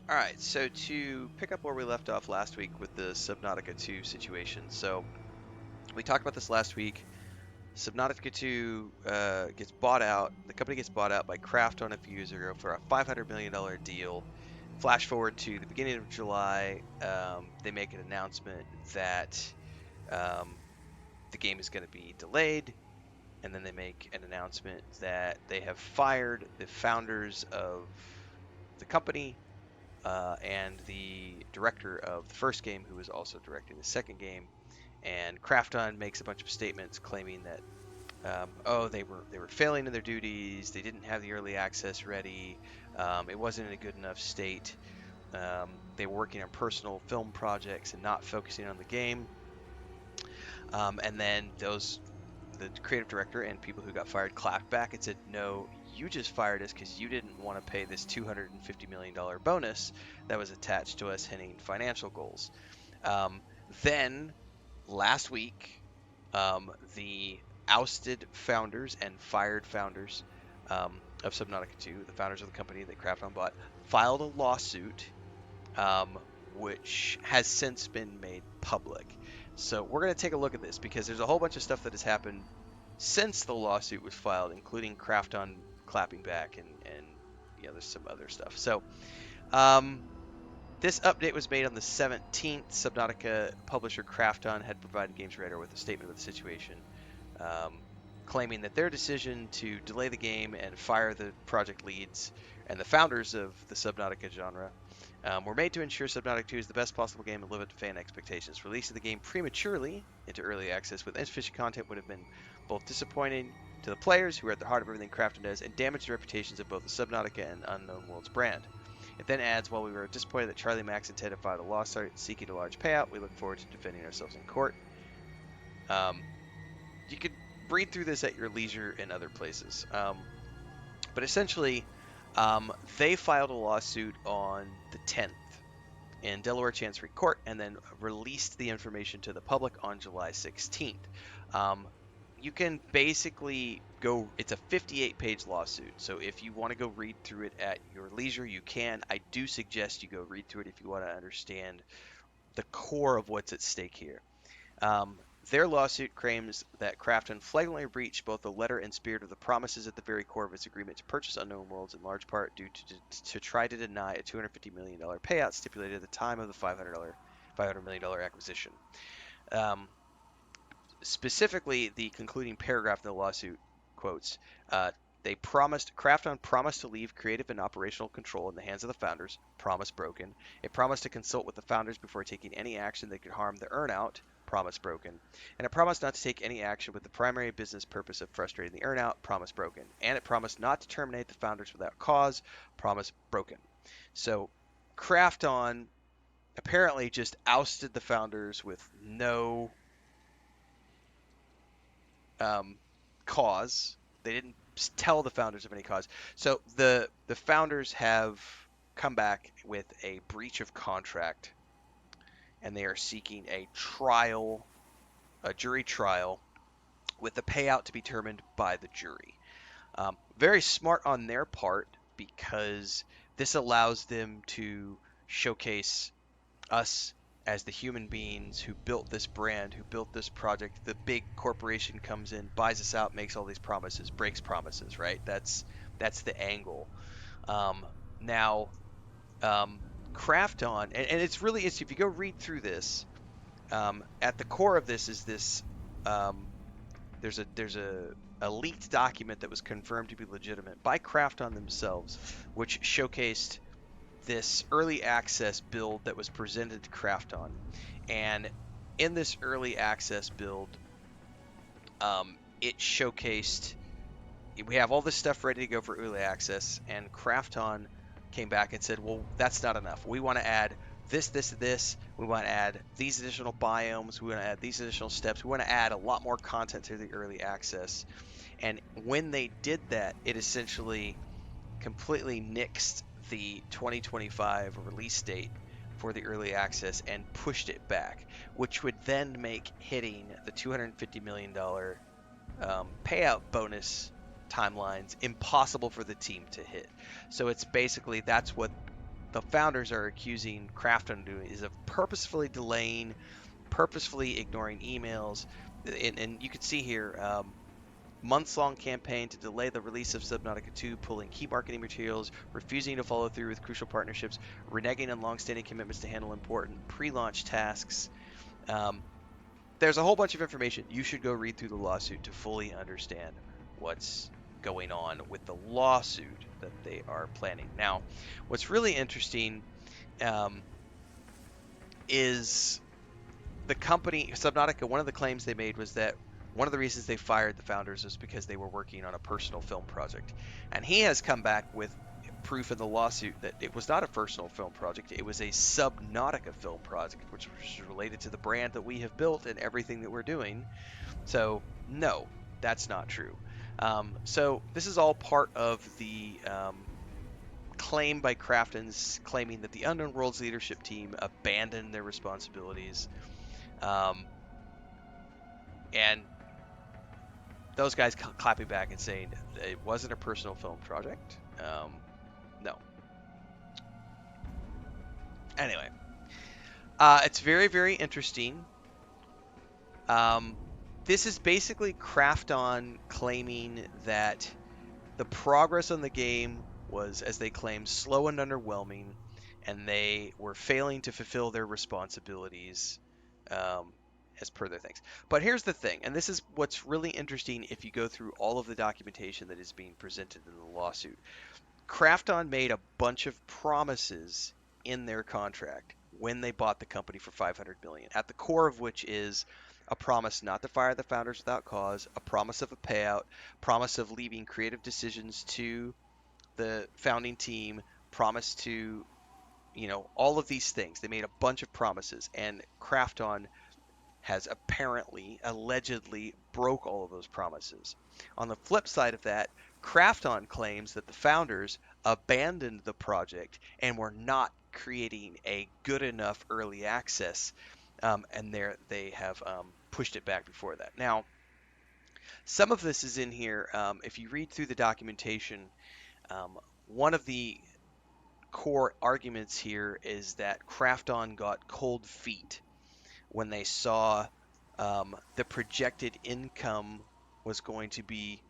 All right, so to pick up where we left off last week with the Subnautica 2 situation. So we talked about this last week. Subnautica 2 gets bought out. The company gets bought out by Krafton a few years ago for a $500 million deal. Flash forward to the beginning of July, they make an announcement that um, the game is going to be delayed, and then they make an announcement that they have fired the founders of the company and the director of the first game, who was also directing the second game. And Krafton makes a bunch of statements claiming that they were failing in their duties. They didn't have the early access ready. It wasn't in a good enough state. They were working on personal film projects and not focusing on the game. And then the creative director and people who got fired clapped back and said, "No, you just fired us because you didn't want to pay this $250 million bonus that was attached to us hitting financial goals." Um, then last week, the ousted founders and fired founders of Subnautica 2, the founders of the company that Krafton bought, filed a lawsuit, um, which has since been made public. So we're going to take a look at this because there's a whole bunch of stuff that has happened since the lawsuit was filed, including Krafton clapping back and there's some other stuff. So um, this update was made on the 17th. Subnautica publisher Krafton had provided Games Radar with a statement of the situation, um, claiming that their decision to delay the game and fire the project leads and the founders of the Subnautica genre were made to ensure Subnautica 2 is the best possible game and live up to fan expectations. Releasing the game prematurely into early access with insufficient content would have been both disappointing to the players, who are at the heart of everything Krafton does, and damaged the reputations of both the Subnautica and Unknown Worlds brand. It then adds, while we were disappointed that Charlie Max and Ted have filed a lawsuit seeking a large payout, we look forward to defending ourselves in court. Um, you could read through this at your leisure in other places. But essentially, they filed a lawsuit on the 10th in Delaware Chancery Court and then released the information to the public on July 16th. Um, you can basically go, it's a 58-page lawsuit. So if you want to go read through it at your leisure, you can. I do suggest you go read through it if you want to understand the core of what's at stake here. Um, their lawsuit claims that Krafton flagrantly breached both the letter and spirit of the promises at the very core of its agreement to purchase Unknown Worlds, in large part due to try to deny a $250 million payout stipulated at the time of the $500 million acquisition. Um, Specifically, the concluding paragraph in the lawsuit quotes, Krafton promised to leave creative and operational control in the hands of the founders, promise broken. It promised to consult with the founders before taking any action that could harm the earnout, promise broken. And it promised not to take any action with the primary business purpose of frustrating the earnout, promise broken. And it promised not to terminate the founders without cause, promise broken. So Krafton apparently just ousted the founders with no um, cause. They didn't tell the founders of any cause. So the founders have come back with a breach of contract, and they are seeking a jury trial, with the payout to be determined by the jury. Very smart on their part, because this allows them to showcase us as the human beings who built this brand, who built this project. The big corporation comes in, buys us out, makes all these promises, breaks promises, right? That's the angle. Um, Now, Krafton, and it's really interesting if you go read through this. At the core of this is this. Um, there's a leaked document that was confirmed to be legitimate by Krafton themselves, which showcased this early access build that was presented to Krafton. And in this early access build, it showcased, we have all this stuff ready to go for early access, and Krafton came back and said, well, that's not enough. We want to add this, this, this. We want to add these additional biomes. We want to add these additional steps. We want to add a lot more content to the early access. And when they did that, it essentially completely nixed the 2025 release date for the early access and pushed it back, which would then make hitting the $250 million payout bonus timelines impossible for the team to hit. So it's basically, that's what the founders are accusing Krafton doing is of purposefully delaying, purposefully ignoring emails, and you can see here. Months-long campaign to delay the release of Subnautica 2, pulling key marketing materials, refusing to follow through with crucial partnerships, reneging on long-standing commitments to handle important pre-launch tasks. Um, there's a whole bunch of information. You should go read through the lawsuit to fully understand what's going on with the lawsuit that they are planning. Now, what's really interesting um, is the company Subnautica. One of the claims they made was that one of the reasons they fired the founders was because they were working on a personal film project, and he has come back with proof in the lawsuit that it was not a personal film project. It was a Subnautica film project, which was related to the brand that we have built and everything that we're doing. So no, that's not true. So this is all part of the claim by Kraftons claiming that the Unknown Worlds leadership team abandoned their responsibilities. Um, and those guys clapping back and saying it wasn't a personal film project. No. Anyway, it's very, very interesting. This is basically Krafton claiming that the progress on the game was, as they claim, slow and underwhelming, and they were failing to fulfill their responsibilities um, as per their things. But here's the thing, and this is what's really interesting if you go through all of the documentation that is being presented in the lawsuit. Krafton made a bunch of promises in their contract when they bought the company for $500 million, at the core of which is a promise not to fire the founders without cause, a promise of a payout, promise of leaving creative decisions to the founding team, promise to, all of these things. They made a bunch of promises, and Krafton has apparently, allegedly broke all of those promises. On the flip side of that, Krafton claims that the founders abandoned the project and were not creating a good enough early access, and they have pushed it back before that. Now, some of this is in here. If you read through the documentation, one of the core arguments here is that Krafton got cold feet when they saw the projected income was going to be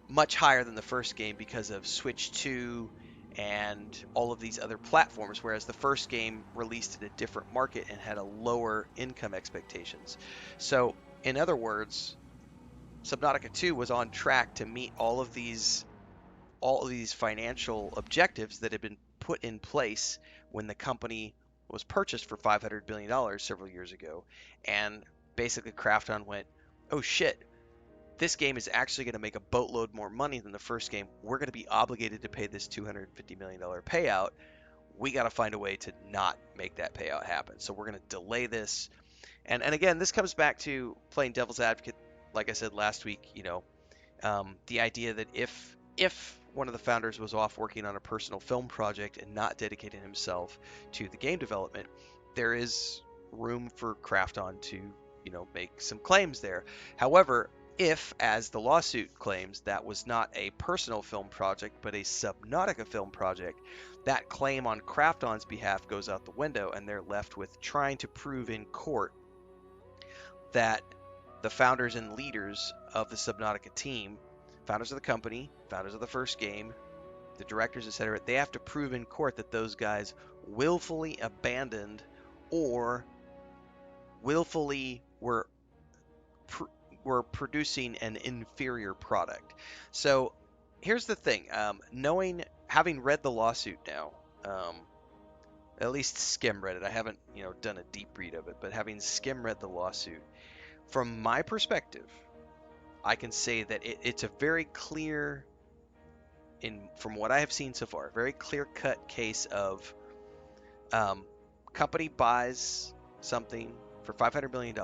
much higher than the first game because of Switch 2 and all of these other platforms, whereas the first game released in a different market and had a lower income expectations. So, in other words, Subnautica 2 was on track to meet all of these financial objectives that had been put in place when the company was purchased for $500 billion several years ago. And basically, Krafton went, oh shit, this game is actually going to make a boatload more money than the first game. We're going to be obligated to pay this $250 million payout. We got to find a way to not make that payout happen. So we're going to delay this. And again, this comes back to playing devil's advocate, like I said last week, the idea that if one of the founders was off working on a personal film project and not dedicating himself to the game development, there is room for Krafton to, make some claims there. However, if, as the lawsuit claims, that was not a personal film project but a Subnautica film project, that claim on Krafton's behalf goes out the window, and they're left with trying to prove in court that the founders and leaders of the Subnautica team, founders of the company, founders of the first game, the directors, etc., they have to prove in court that those guys willfully abandoned or willfully were producing an inferior product. So here's the thing: having read the lawsuit now, at least skim read it. I haven't, done a deep read of it, but having skim read the lawsuit, from my perspective, I can say that it's a very clear, from what I have seen so far, very clear-cut case of company buys something for $500 million,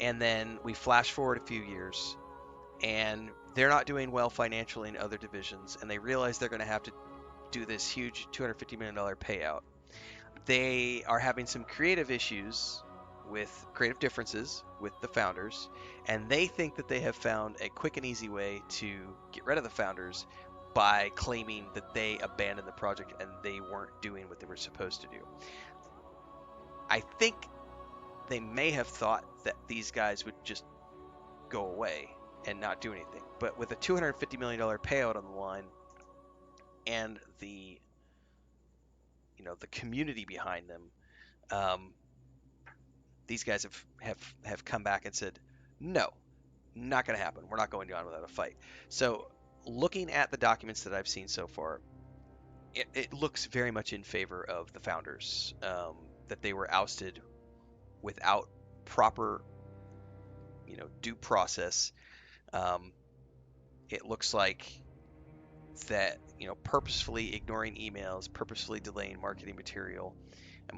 and then we flash forward a few years, and they're not doing well financially in other divisions, and they realize they're going to have to do this huge $250 million payout. They are having some creative issues with creative differences with the founders, and they think that they have found a quick and easy way to get rid of the founders by claiming that they abandoned the project and they weren't doing what they were supposed to do. I think they may have thought that these guys would just go away and not do anything. But with a $250 million payout on the line and the the community behind them, um, these guys have come back and said, no, not going to happen. We're not going on without a fight. So looking at the documents that I've seen so far, it looks very much in favor of the founders, that they were ousted without proper, due process. Um, it looks like that, purposefully ignoring emails, purposefully delaying marketing material,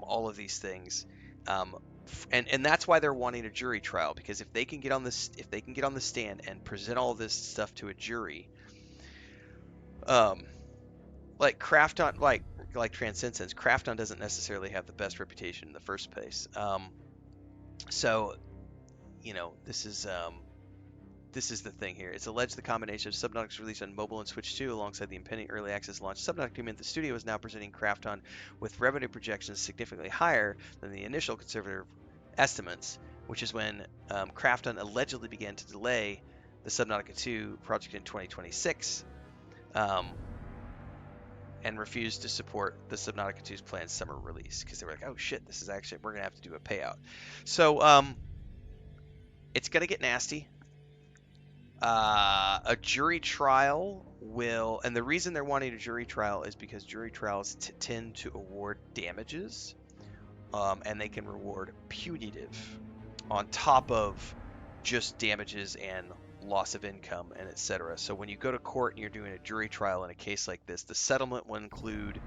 all of these things. And that's why they're wanting a jury trial, because if they can get on the stand and present all this stuff to a jury, um, like Krafton, like Transcendence, Krafton doesn't necessarily have the best reputation in the first place. So this is the thing here. It's alleged the combination of Subnautica's release on mobile and Switch 2 alongside the impending early access launch Subnautica meant the studio is now presenting Krafton with revenue projections significantly higher than the initial conservative estimates, which is when Krafton allegedly began to delay the Subnautica 2 project in 2026, and refused to support the Subnautica 2's planned summer release because they were like, oh shit, we're going to have to do a payout. So it's going to get nasty. A jury trial will, and the reason they're wanting a jury trial is because jury trials tend to award damages, and they can reward punitive on top of just damages and loss of income and etc. So when you go to court and you're doing a jury trial in a case like this, the settlement will include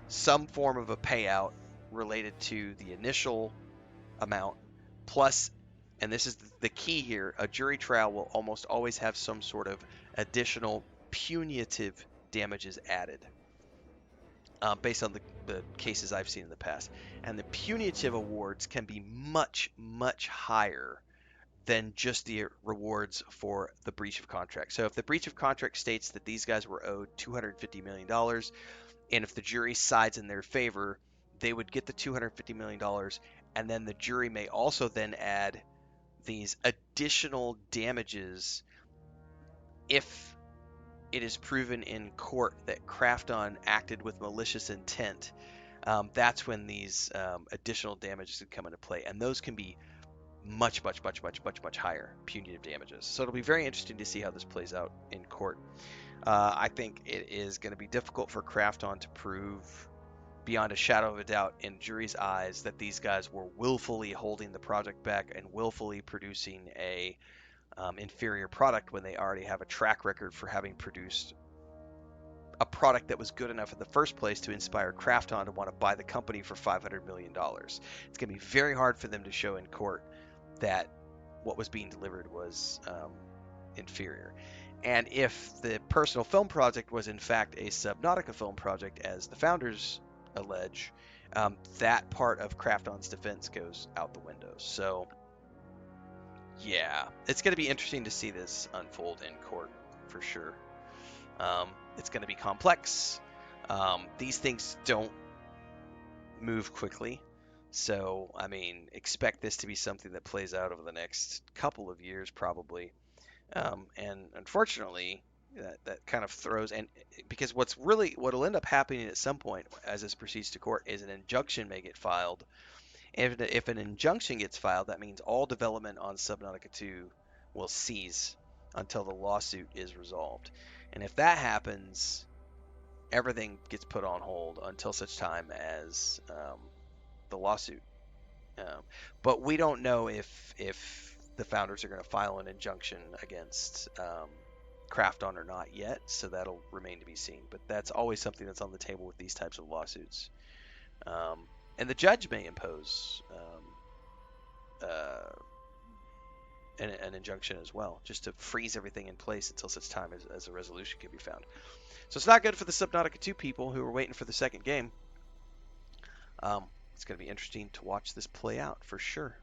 some form of a payout related to the initial amount plus, and this is the key here, a jury trial will almost always have some sort of additional punitive damages added, based on the cases I've seen in the past. And the punitive awards can be much, much higher than just the rewards for the breach of contract. So if the breach of contract states that these guys were owed $250 million, and if the jury sides in their favor, they would get the $250 million, and then the jury may also then add these additional damages if it is proven in court that Krafton acted with malicious intent. That's when these additional damages would come into play, and those can be much, much, much, much, much, much higher punitive damages. So it'll be very interesting to see how this plays out in court. I think it is going to be difficult for Krafton to prove beyond a shadow of a doubt in jury's eyes that these guys were willfully holding the project back and willfully producing a inferior product when they already have a track record for having produced a product that was good enough in the first place to inspire Krafton to want to buy the company for $500 million. It's going to be very hard for them to show in court that what was being delivered was inferior. And if the personal film project was in fact a Subnautica film project, as the founders allege, that part of Krafton's defense goes out the window. So yeah, it's going to be interesting to see this unfold in court for sure. It's going to be complex. These things don't move quickly. So, I mean, expect this to be something that plays out over the next couple of years, probably. And unfortunately, that kind of throws, and because what'll end up happening at some point as this proceeds to court is an injunction may get filed. And if an injunction gets filed, that means all development on Subnautica 2 will cease until the lawsuit is resolved. And if that happens, everything gets put on hold until such time as the lawsuit. But we don't know if the founders are going to file an injunction against Krafton or not yet, so that'll remain to be seen. But that's always something that's on the table with these types of lawsuits. And the judge may impose an injunction as well, just to freeze everything in place until such time as a resolution can be found. So it's not good for the Subnautica 2 people who are waiting for the second game. It's going to be interesting to watch this play out for sure.